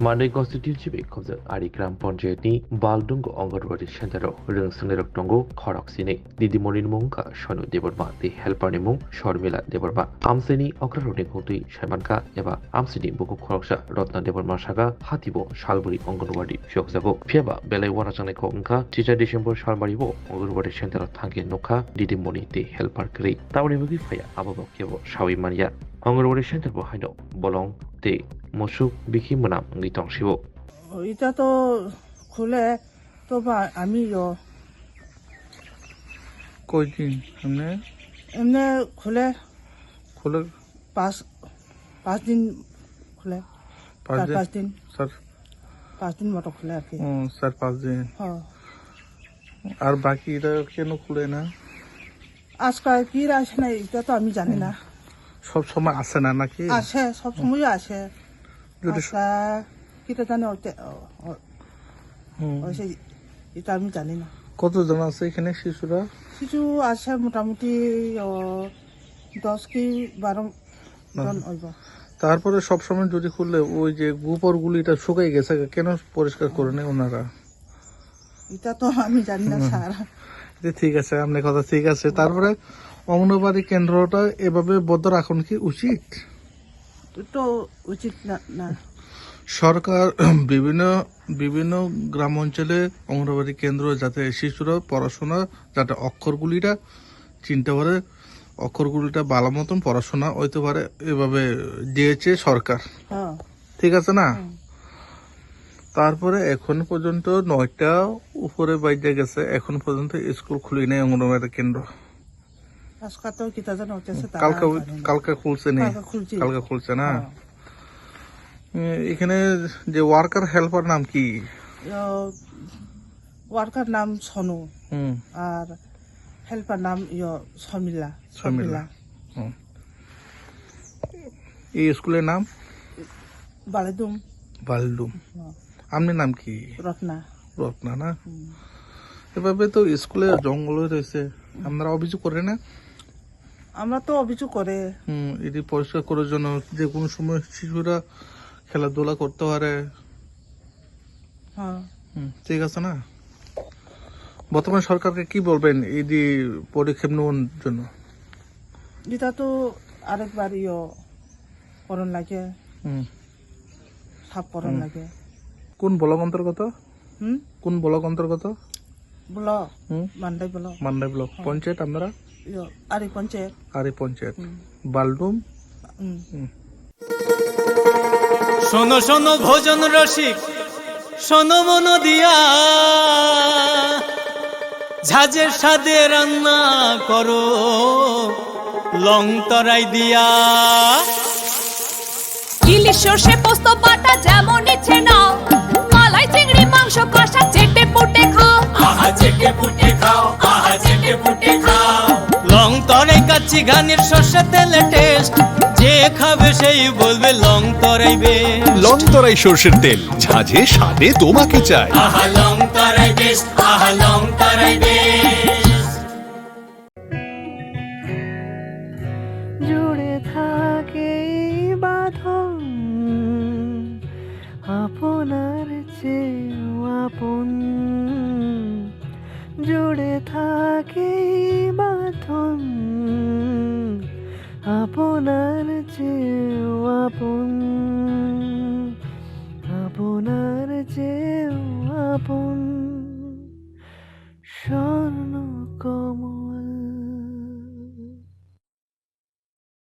Mandai constituency khobja ari gram panchayat ni Baldung Angarwadi Centero Rungsnerok Tongo Khorok Sine Didimonin Mungka Shonu Deborba the helper ni mung Shormila Deborba Amseni Okraroni Koti Shamanka Eba Amseni Buku Khoroksha Rotna Deborma Shaga Hatibo Shalburi Angarwadi Shokzabo Pieba Bele Warachane Konka Teacher December Shalmaribo Angarwadi Centero Tangi Noka Didimoni the helper Kri Tawni Mugi Faya Ababo Kevo Shawi Mania Angarwadi Center Bohino Bolong te মসুক বিখি মোনাম গিতং Shiva এটা তো খুলে তো আমি কয়দিন এমনি খুলে খুলে পাঁচ দিন খুলে পাঁচ দিন স্যার 5 দিন মতো খুলে আর কি স্যার 5 দিন হ্যাঁ আর বাকিটা কেন খুলে না আজকাল কি আসে না এটা তো আমি জানি না সব সময় আসে না নাকি আসে সব সময় আসে আচ্ছা কিটা জানে ওইসে এটা আমি জানি না কতজন আছে এখানে শিশুরা কিছু আছে মোটামুটি 10 কি 12 জন হইব তারপরে সব সময় যদি খুললে ওই যে গোবর গুলিটা শুকাই গেছে কেন পরিষ্কার করে নেই ওনারা এটা তো আমি জানি না স্যার ঠিক আছে আপনার কথা ঠিক আছে তারপরে অঙ্গনবাড়ি কেন্দ্রটা এভাবে বদ্ধ রাখুন কি উচিত তো উচিত না সরকার বিভিন্ন গ্রাম অঞ্চলে অঙ্গনবাড়ি কেন্দ্র যাতে শিশুরা পড়াশোনা যাতে অক্ষরগুলিটা চিনতে পারে অক্ষরগুলিটা ভালো মতন পড়াশোনা হইতে পারে এভাবে দিয়েছে সরকার ঠিক আছে না তারপরে এখন পর্যন্ত 9টা উপরে বাইরে গেছে এখন পর্যন্ত স্কুল খুলি নেই অঙ্গনবাড়ি কেন্দ্র কালকে খুলছে নি কালকে খুলছে না এখানে যে ওয়ার্কার হেল্পার নাম কি ওয়ার্কার নাম সনু আর হেল্পার নাম শর্মিলা এই স্কুলের নাম বালদুম আপনার নাম কি রত্না না এভাবে তো স্কুলে জঙ্গল রয়েছে আপনারা অভিযোগ করে না আমরা তো অভিযোগ করে এটি পরিষ্কার করার জন্য যে কোনো সময় শিশুরা খেলাধুলা করতে পারে ঠিক আছে না বর্তমান সরকারকে কি বলবেন এই যে পদক্ষেপ নেওয়ার জন্য এটা তো আরেকবার করণ লাগে সাফ করণ লাগে কোন ব্লক অন্তর্গত কোন ব্লক অন্তর্গত ব্লক মান্দাই ব্লক পঞ্চায়েত আপনারা আরি পঞ্চায়েত বালডুম শোনো শোনো ভোজন রসিক শোনো মন দিয়া ঝাঁঝের স্বাদে রান্না করো লং তরাই দিয়া ইলিশ সর্ষে পোস্ত বাটা যেমন ইচ্ছে নাও মালাই চিংড়ি মাংস কষা চেটে পুটে খাও আহা চেটে পুটে খাও আহা চেটে পুটে খাও লং তরাই কাচ্চি ঘানির সর্ষে তেলে টেস্ট যে খাবে সেই বলবে লং তরাই বেশ লং তরাই সর্ষের তেল ঝাঁঝে স্বাদে তোমাকে চাই আহা লং তরাই বেশ আহা লং তরাই বেশ জুড়ে থাকে বাঁধন আপনার চেয়েও আপন জুড়ে থাকে বাঁধন আপনার চেয়েও আপন আপনার চেয়েও আপন